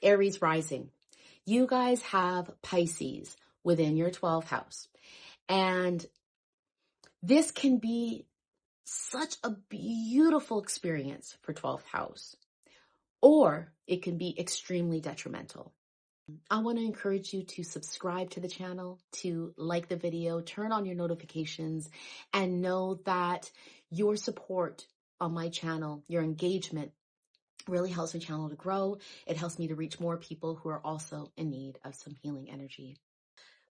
Aries Rising. You guys have Pisces within your 12th house. And this can be such a beautiful experience for 12th house, or it can be extremely detrimental. I want to encourage you to subscribe to the channel, to like the video, turn on your notifications, and know that your support on my channel, your engagement, really helps my channel to grow. It helps me to reach more people who are also in need of some healing energy.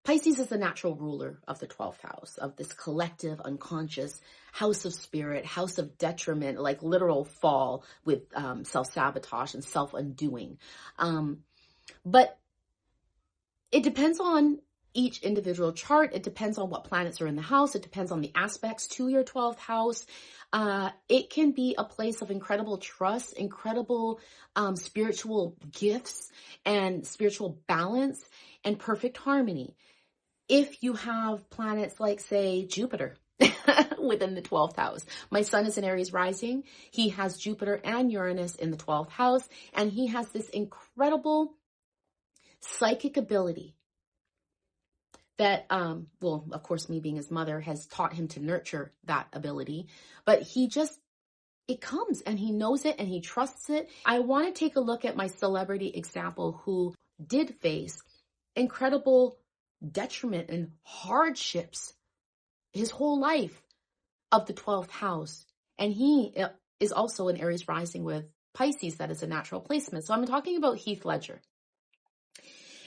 Pisces is the natural ruler of the 12th house, of this collective, unconscious house of spirit, house of detriment, like literal fall with self-sabotage and self-undoing. But it depends on each individual chart. It depends on what planets are in the house. It depends on the aspects to your 12th house. It can be a place of incredible trust, incredible spiritual gifts and spiritual balance and perfect harmony. If you have planets like, say, Jupiter within the 12th house. My son is an Aries rising. He has Jupiter and Uranus in the 12th house, and he has this incredible psychic ability that, well, of course, me being his mother has taught him to nurture that ability, but it comes and he knows it and he trusts it. I want to take a look at my celebrity example who did face incredible detriment and hardships his whole life of the 12th house. And he is also an Aries rising with Pisces. That is a natural placement. So I'm talking about Heath Ledger.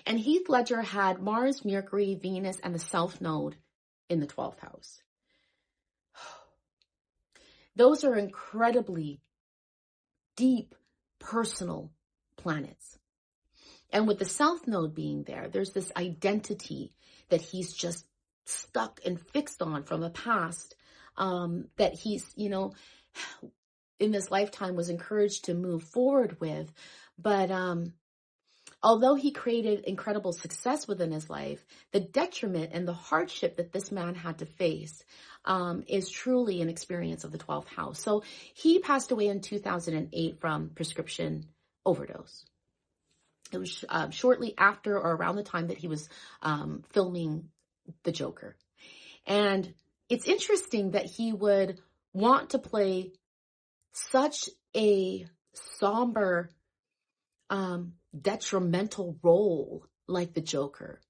And Heath Ledger had Mars, Mercury, Venus, and the South Node in the 12th house. Those are incredibly deep, personal planets. And with the South Node being there, there's this identity that he's just stuck and fixed on from the past, that he's, in this lifetime was encouraged to move forward with. But although he created incredible success within his life, the detriment and the hardship that this man had to face is truly an experience of the 12th house. So he passed away in 2008 from prescription overdose. It was shortly after or around the time that he was filming The Joker. And it's interesting that he would want to play such a somber, detrimental role like the Joker.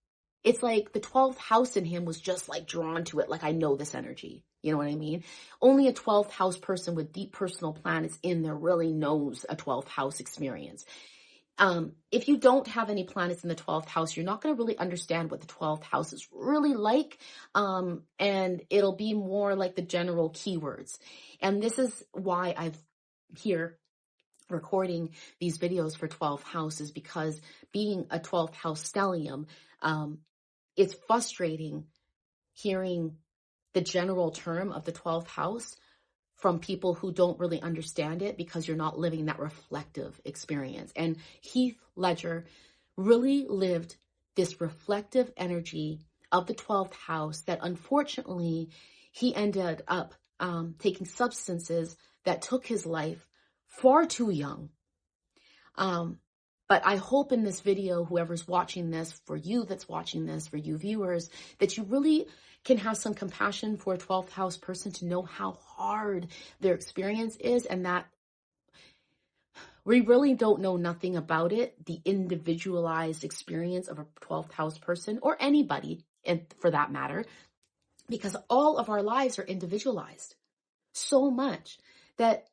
It's like the 12th house in him was just like drawn to it. Like, I know this energy. You know what I mean? Only a 12th house person with deep personal planets in there really knows a 12th house experience. If you don't have any planets in the 12th house, you're not going to really understand what the 12th house is really like. And it'll be more like the general keywords. And this is why I've here recording these videos for 12th houses, because being a 12th house stellium, it's frustrating hearing the general term of the 12th house from people who don't really understand it, because you're not living that reflective experience. And Heath Ledger really lived this reflective energy of the 12th house that unfortunately he ended up taking substances that took his life far too young. But I hope in this video, whoever's watching this, for you that's watching this, for you viewers, that you really can have some compassion for a 12th house person to know how hard their experience is, and that we really don't know nothing about it, the individualized experience of a 12th house person, or anybody for that matter, because all of our lives are individualized so much that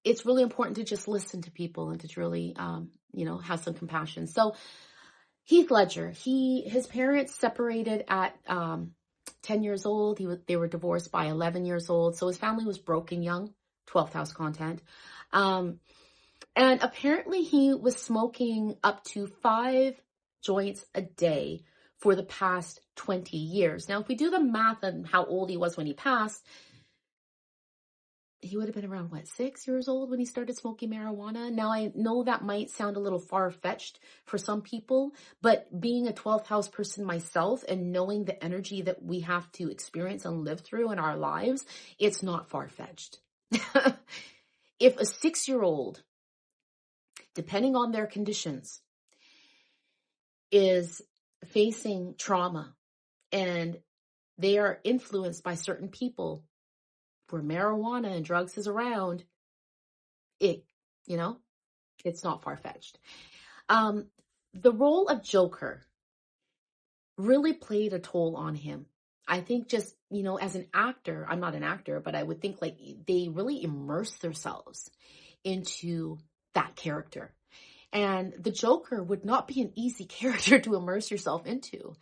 it's really important to just listen to people and to really, have some compassion. So Heath Ledger, his parents separated at 10 years old. They were divorced by 11 years old. So his family was broken young, 12th house content. And apparently he was smoking up to 5 joints a day for the past 20 years. Now, if we do the math on how old he was when he passed, he would have been around, 6 years old when he started smoking marijuana. Now, I know that might sound a little far-fetched for some people, but being a 12th house person myself and knowing the energy that we have to experience and live through in our lives, it's not far-fetched. If a 6-year-old depending on their conditions, is facing trauma, and they are influenced by certain people where marijuana and drugs is around, it, you know, it's not far-fetched. The role of Joker really played a toll on him. I think just, as an actor, I'm not an actor, but I would think like they really immerse themselves into that character. And the Joker would not be an easy character to immerse yourself into.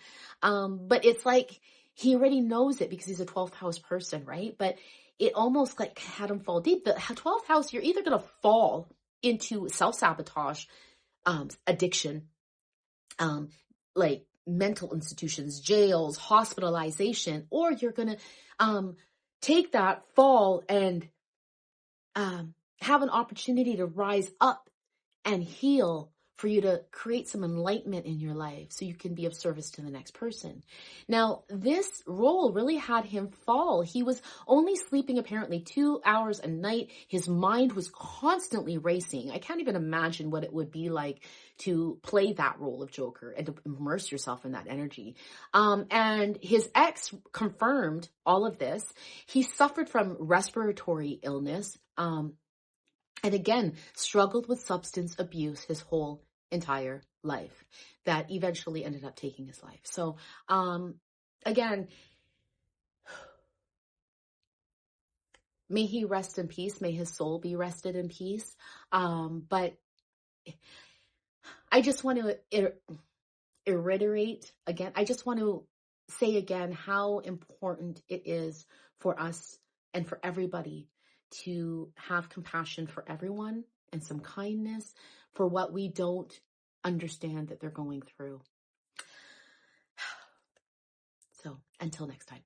But it's like he already knows it because he's a 12th house person, right? But it almost like had him fall deep. The 12th house, you're either going to fall into self-sabotage, addiction, like mental institutions, jails, hospitalization, or you're going to take that fall and have an opportunity to rise up and heal, for you to create some enlightenment in your life so you can be of service to the next person. Now, this role really had him fall. He was only sleeping apparently 2 hours a night. His mind was constantly racing. I can't even imagine what it would be like to play that role of Joker and to immerse yourself in that energy. And his ex confirmed all of this. He suffered from respiratory illness. And again, struggled with substance abuse his whole entire life that eventually ended up taking his life. So, again, may he rest in peace. May his soul be rested in peace. But I just want to reiterate again. I just want to say again how important it is for us and for everybody to have compassion for everyone and some kindness for what we don't understand that they're going through. So until next time.